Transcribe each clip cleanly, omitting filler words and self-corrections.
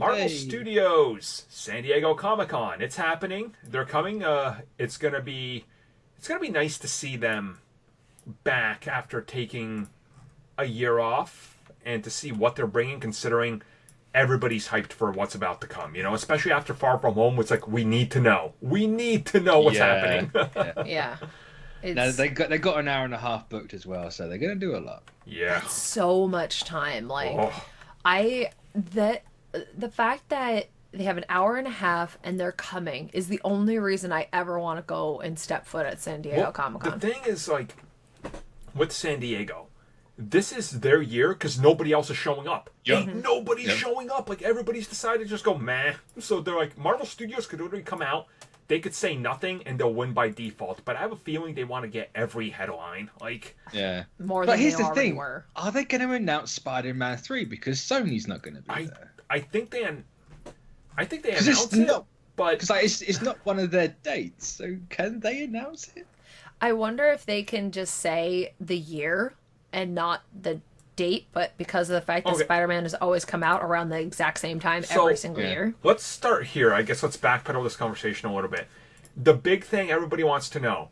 Marvel Studios, San Diego Comic-Con. It's happening. They're coming. It's gonna be nice to see them back after taking a year off and to see what they're bringing, considering everybody's hyped for what's about to come. You know, especially after Far From Home, it's like we need to know. We need to know what's happening. Yeah. No, they got an hour and a half booked as well, so they're gonna do a lot. Yeah. That's so much time. Like, the fact that they have an hour and a half and they're coming is the only reason I ever want to go and step foot at San Diego Comic-Con. The thing is, like, with San Diego, this is their year because nobody else is showing up. Yep. Ain't nobody showing up. Like, everybody's decided to just go meh. So they're like, Marvel Studios could literally come out. They could say nothing and they'll win by default. But I have a feeling they want to get every headline. Like, more than here's they the already thing: were. are they going to announce Spider-Man 3? Because Sony's not going to be there. I think they announced it, but because like, it's not one of their dates. So can they announce it? I wonder if they can just say the year and not the date, but because of the fact that Spider-Man has always come out around the exact same time every single year. Let's start here. I guess let's backpedal this conversation a little bit. The big thing everybody wants to know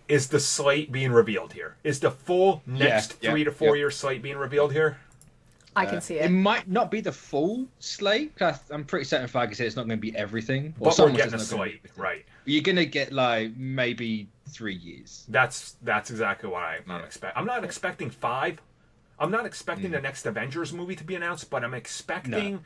is the slate being revealed here. Is the full next 3 to 4 year slate being revealed here? I can see it. It might not be the full slate. I'm pretty certain if I can say it's not going to be everything. But we're getting a slate, right? You're going to get like maybe 3 years. That's exactly what I'm not expecting. I'm not expecting 5. I'm not expecting the next Avengers movie to be announced, but I'm expecting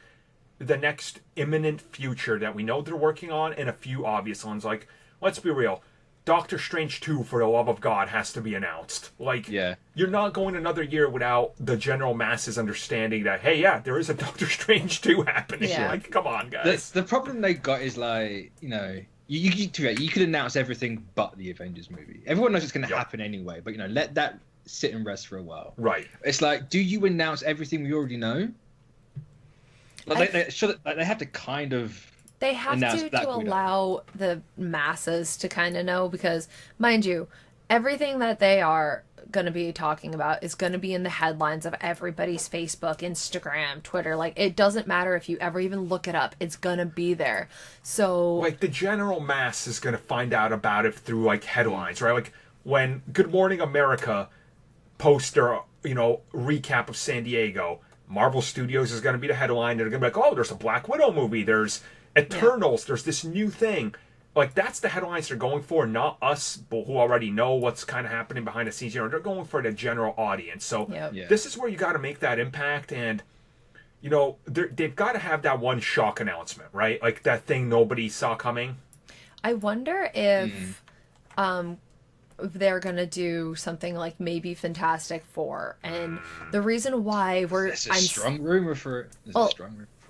the next imminent future that we know they're working on, and a few obvious ones. Like, let's be real. Doctor Strange 2, for the love of God, has to be announced. Like, you're not going another year without the general masses understanding that, hey, there is a Doctor Strange 2 happening. Yeah. Like, come on, guys. The problem they got is, like, you know, you could announce everything but the Avengers movie. Everyone knows it's going to happen anyway, but, you know, let that sit and rest for a while. Right. It's like, do you announce everything we already know? Like, they have to kind of... They have to allow the masses to kind of know, because, mind you, everything that they are going to be talking about is going to be in the headlines of everybody's Facebook, Instagram, Twitter. Like, it doesn't matter if you ever even look it up. It's going to be there. So... like, the general mass is going to find out about it through, like, headlines, right? Like, when Good Morning America post their, you know, recap of San Diego, Marvel Studios is going to be the headline. They're going to be like, oh, there's a Black Widow movie. There's Eternals. There's this new thing. Like, that's the headlines they're going for, not us, but who already know what's kind of happening behind the scenes. You know, they're going for the general audience. So this is where you got to make that impact, and, you know, they've got to have that one shock announcement, right? Like, that thing nobody saw coming. I wonder if they're going to do something like maybe Fantastic Four. And the reason why There's a strong rumor for it.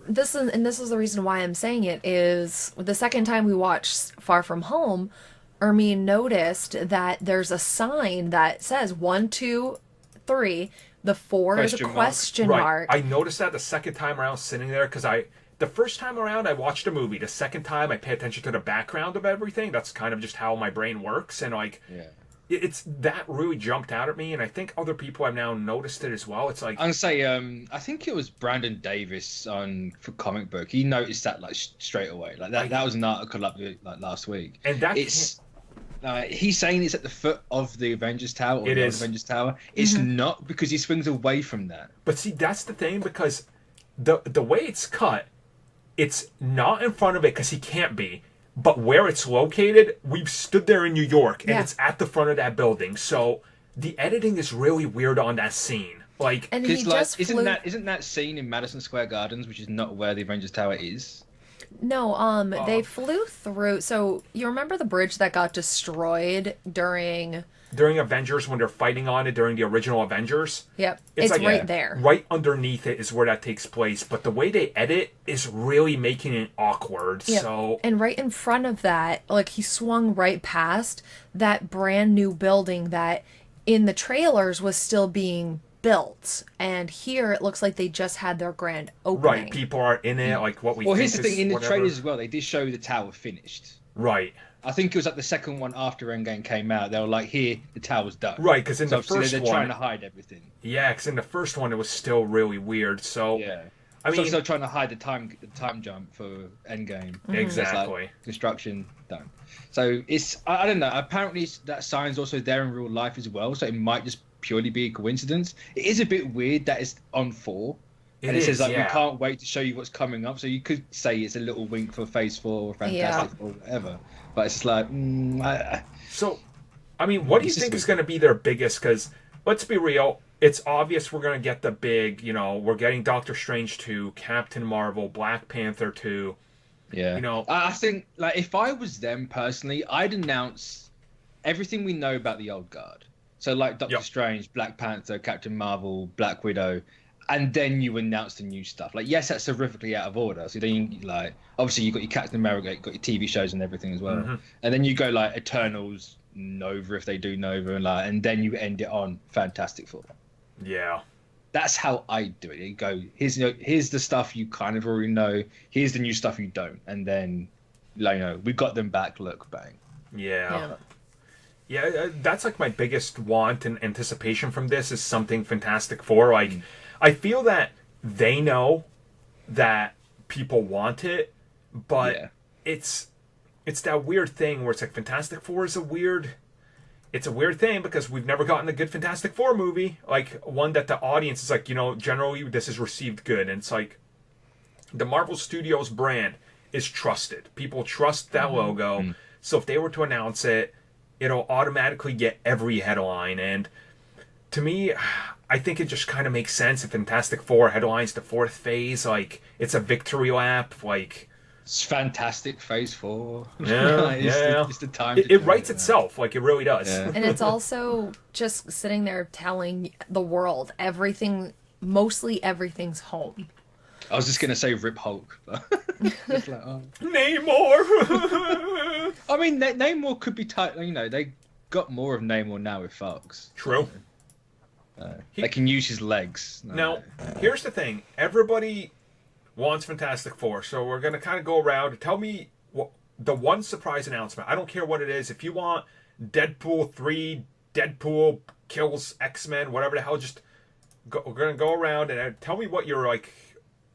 This is the reason why I'm saying it is the second time we watched Far From Home, Ermine noticed that there's a sign that says 1, 2, 3. The 4 is a question mark. I noticed that the second time around sitting there, because the first time around I watched a movie. The second time I pay attention to the background of everything. That's kind of just how my brain works, and like it's that really jumped out at me, and I think other people have now noticed it as well. It's like, I'm gonna say, I think it was Brandon Davis for Comic Book. He noticed that like straight away. Like that was an article up like last week. And that he's saying it's at the foot of the Avengers Tower. Or Avengers Tower. It's not, because he swings away from that. But see, that's the thing, because the way it's cut, it's not in front of it because he can't be. But where it's located, we've stood there in New York, and it's at the front of that building. So the editing is really weird on that scene. Like, and he just isn't that scene in Madison Square Gardens, which is not where the Avengers Tower is? No, they flew through. So you remember the bridge that got destroyed during Avengers, when they're fighting on it during the original Avengers? Yep. It's like, right there. Right underneath it is where that takes place. But the way they edit is really making it awkward. Yep. So, and right in front of that, like, he swung right past that brand new building that in the trailers was still being built. And here it looks like they just had their grand opening. Right. People are in it, like what we Well, think here's the thing. In the whatever. trailers as well, they did show the tower finished. Right. I think it was like the second one after Endgame came out. They were like, here, the tower's done. Right, because in the first they're one... trying to hide everything. Yeah, because in the first one, it was still really weird. So I mean, still trying to hide the time jump for Endgame. Exactly. Like, construction done. So it's I don't know. Apparently that sign's also there in real life as well. So it might just purely be a coincidence. It is a bit weird that it's on 4. And it says, like, we can't wait to show you what's coming up. So you could say it's a little wink for Phase 4 or Fantastic or whatever. But it's just like... So, I mean, what do you think is going to be their biggest... Because, let's be real, it's obvious we're going to get the big, we're getting Doctor Strange 2, Captain Marvel, Black Panther 2. Yeah. I think, like, if I was them personally, I'd announce everything we know about the old guard. So, like, Doctor Strange, Black Panther, Captain Marvel, Black Widow... And then you announce the new stuff. Like, yes, that's horrifically out of order. So then you, like, obviously you got your Captain America, you got your TV shows and everything as well. And then you go like Eternals, Nova if they do Nova, and then you end it on Fantastic Four. Yeah, that's how I do it. You go, here's the stuff you kind of already know. Here's the new stuff you don't, and then, like, we got them back. Look, bang. Yeah, that's like my biggest want and anticipation from this is something Fantastic Four. Like, I feel that they know that people want it, but it's that weird thing where it's like Fantastic Four is a weird thing because we've never gotten a good Fantastic Four movie, like one that the audience is like, generally this is received good, and it's like the Marvel Studios brand is trusted. People trust that logo, so if they were to announce it, it'll automatically get every headline, and to me, I think it just kind of makes sense if Fantastic Four headlines the 4th phase. Like, it's a victory lap. Like, it's fantastic Phase 4. Yeah, it's the time. It writes itself. Like, it really does. Yeah. And it's also just sitting there telling the world mostly everything's home. I was just gonna say Rip Hulk, but it's like, Namor. I mean, Namor could be tight. They got more of Namor now with Fox. True. They can use his legs. Now, here's the thing. Everybody wants Fantastic Four, so we're going to kind of go around. Tell me the one surprise announcement. I don't care what it is. If you want Deadpool 3, Deadpool kills X-Men, whatever the hell, we're going to go around and tell me what your, like,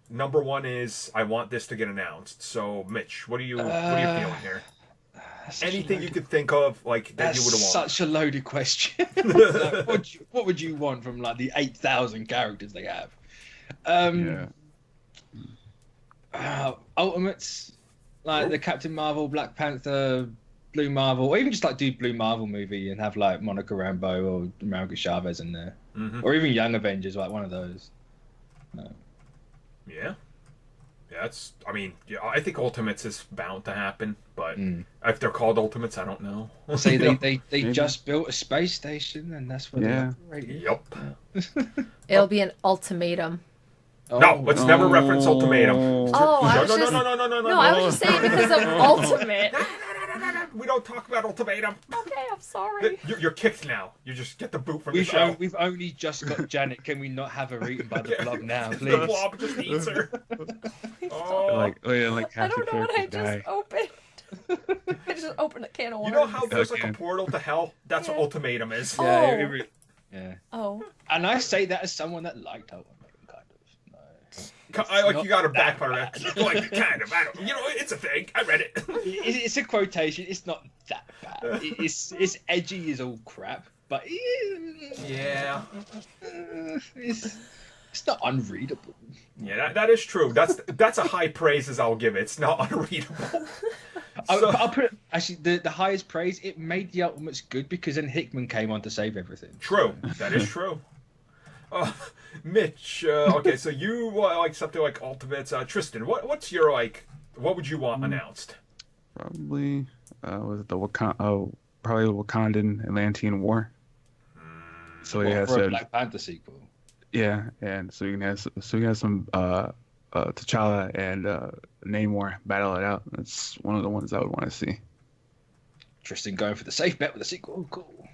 number one is. I want this to get announced. So, Mitch, what are you feeling here? Anything you could think of, like, that you would want. Such a loaded question. Like, what would you want from, like, the 8,000 characters they have? Ultimates, like the Captain Marvel, Black Panther, Blue Marvel, or even just like do Blue Marvel movie and have like Monica Rambeau or America Chavez in there, or even Young Avengers, like one of those. Yeah. I think Ultimates is bound to happen, but if they're called Ultimates, I don't know. Say they just built a space station, and that's what they're operating. Yep. It'll be an ultimatum. No, let's never reference ultimatum. No, No, I was just saying because of ultimate. We don't talk about ultimatum. Okay, I'm sorry. You're kicked now. You just get the boot from the show. We've only just got Janet. Can we not have her eaten by the blob now, please? The blob just eats her. Like I don't know what I just opened. I just opened a can of worms. You know how there's like a portal to hell? That's what ultimatum is. Yeah. Oh. And I say that as someone that liked ultimatum, kind of. No. You got to backfire that. Like, kind of. I don't. It's a thing. I read it. It's a quotation. It's not that bad. It's edgy as all crap, but yeah, it's not unreadable. Yeah, that is true. That's a high praise as I'll give it. It's not unreadable. I'll put it, actually the highest praise. It made the Ultimates good because then Hickman came on to save everything. True, that is true. Mitch, okay, so you like something like Ultimates. Tristan, what's your what would you want announced? Probably was it the probably the Wakandan Atlantean War. So yeah, for a Black Panther sequel. Yeah, and so you can have some T'Challa and Namor battle it out. That's one of the ones I would want to see. Tristan going for the safe bet with a sequel. Cool.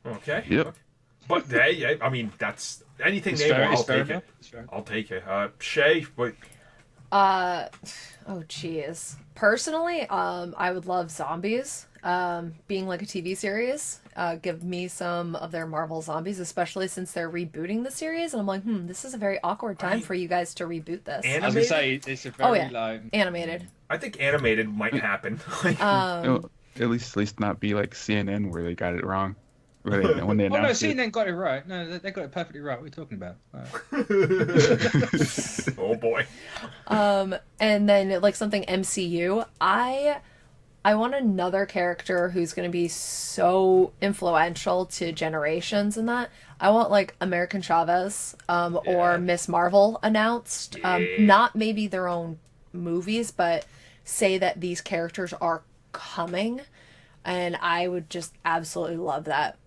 Okay. Yep. Okay. But hey, I mean that's anything Namor. I'll take it. I'll take it. Shay, what? Oh jeez. Personally, I would love zombies being like a TV series. Give me some of their Marvel Zombies, especially since they're rebooting the series. And I'm like, this is a very awkward time for you guys to reboot this. I was gonna say it's a very animated. I think animated might happen. At least not be like CNN where they got it wrong. When they announced CNN got it right. No, they got it perfectly right. What are you talking about? Oh boy. And then like something MCU. I want another character who's going to be so influential to generations in that. I want like American Chavez or Miss Marvel announced. Not maybe their own movies, but say that these characters are coming. And I would just absolutely love that.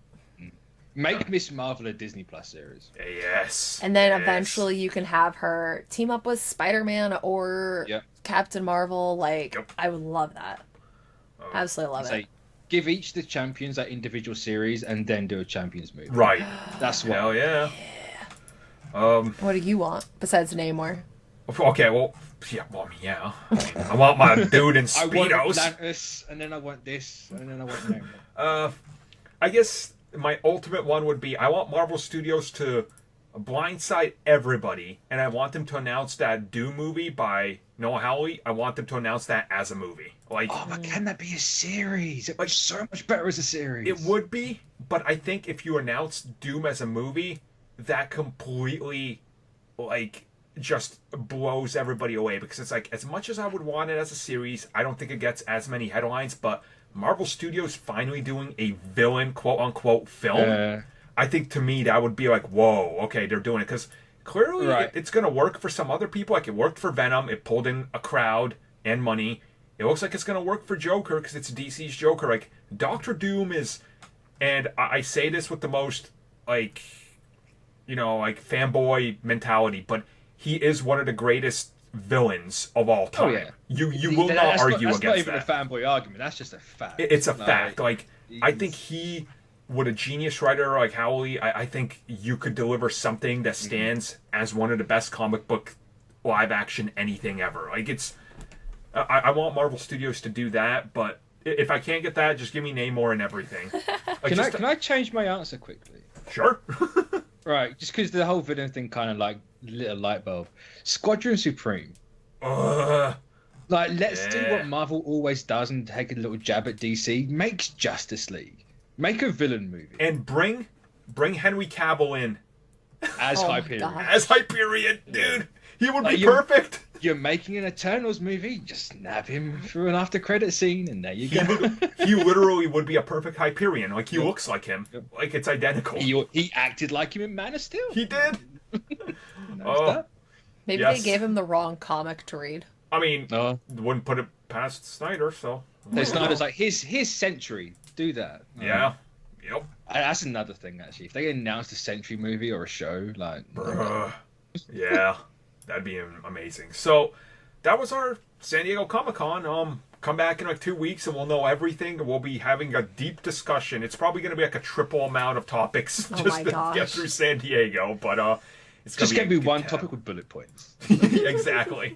Make Miss Marvel a Disney Plus series. Yes. And then eventually you can have her team up with Spider-Man or Captain Marvel. Like, I would love that. Absolutely love it. Give each the champions that individual series and then do a champions movie. Right. That's what. Hell yeah. What do you want besides Namor? Okay, well, yeah. I want my dude in Speedos. I want Atlantis, and then I want this, and then I want Namor. I guess my ultimate one would be I want Marvel Studios to blindside everybody, and I want them to announce that Doom movie by Noah Hawley. I want them to announce that as a movie. Like, but can that be a series? It would be so much better as a series. It would be, but I think if you announce Doom as a movie, that completely, like, just blows everybody away. Because it's like, as much as I would want it as a series, I don't think it gets as many headlines, but Marvel Studios finally doing a villain, quote-unquote, film, I think to me that would be like, whoa, okay, they're doing it. Because clearly it's going to work for some other people. Like, it worked for Venom. It pulled in a crowd and money. It looks like it's going to work for Joker because it's DC's Joker. Like, Dr. Doom is, and I say this with the most, like, you know, like, fanboy mentality, but he is one of the greatest villains of all time. Oh, yeah. You will not argue against that. That's not even a fanboy argument. That's just a fact. It's a fact. Like, I think he, with a genius writer like Howley, I think you could deliver something that stands as one of the best comic book live action anything ever. Like, it's, I want Marvel Studios to do that, but if I can't get that, just give me Namor and everything. Like, can I change my answer quickly? Sure. Right, just because the whole villain thing kind of like lit a light bulb. Squadron Supreme. Like, let's do what Marvel always does and take a little jab at DC. Make Justice League. Make a villain movie. And bring Henry Cavill in. As Hyperion. As Hyperion, dude. He would be perfect. You're making an Eternals movie, just nab him for an after-credit scene, and there you go. He literally would be a perfect Hyperion. Like, he looks like him. Like, it's identical. He acted like him in Man of Steel. He did. Maybe they gave him the wrong comic to read. I mean, wouldn't put it past Snyder, so... Snyder's like, his Sentry. Do that. Yeah. Yep. That's another thing, actually. If they announced a Sentry movie or a show, like... Yeah. That'd be amazing. So, that was our San Diego Comic-Con. Come back in like 2 weeks and we'll know everything. We'll be having a deep discussion. It's probably going to be like a triple amount of topics just to get through San Diego. But it's just going to be one time. topic with bullet points. Exactly.